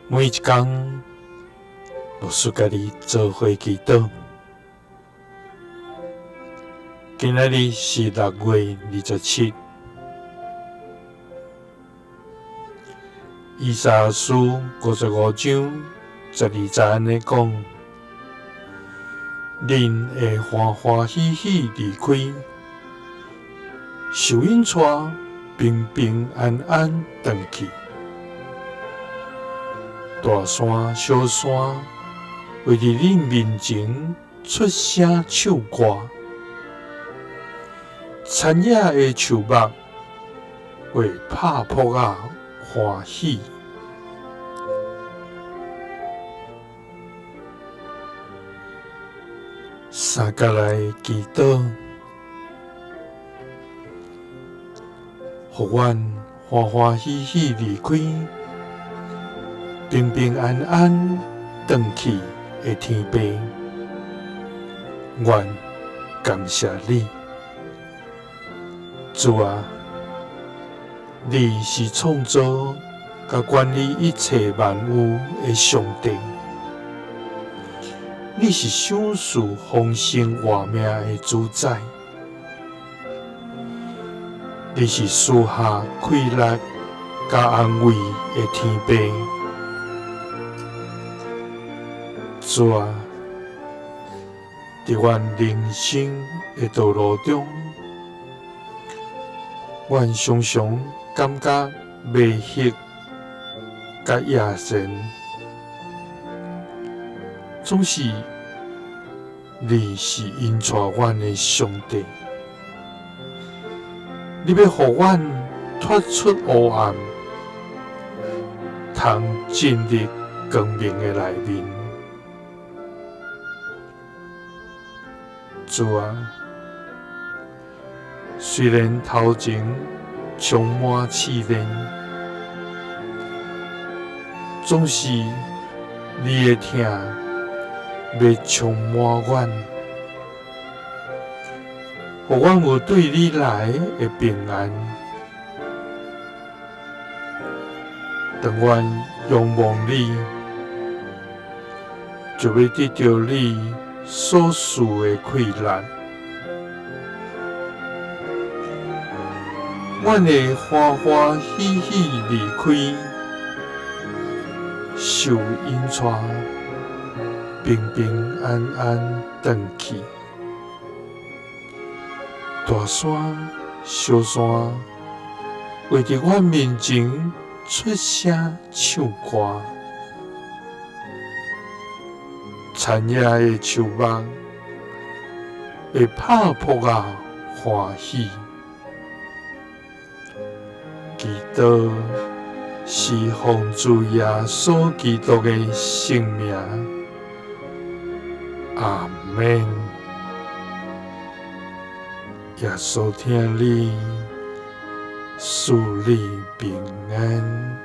每一天都使家己做伙祈祷。今仔日是6月27。以赛亚书55章12节安尼讲：恁会欢欢喜喜离开，受引带平平安安回去。大山小山会伫恁面前出声唱歌，田野的树木会拍扑啊欢喜。三角来祈祷，互阮欢欢喜喜离开，平平安安回去的天父。阮感谢你，主啊，你是创造甲管理一切万物的上帝。你是享受丰盛活命的主宰，你是赐下快乐甲安慰的天父。主啊，伫阮人生的道路中，阮常常感觉迷惑甲野神，总是你是引带阮的上帝，你要互阮脱出黑暗，通进入光明的内面。主啊，虽然头前充满试炼，总是你的疼要充满阮，互阮有对你来的平安。当阮仰望你，就要得到你所赐的快乐。阮会欢欢喜喜离开，受引带平平安安回去。大山小山会伫阮面前出声唱歌，田野的树木会拍扑啊欢喜。祈祷是奉主耶稣基督的圣名，阿们。耶稣听你，赐你平安。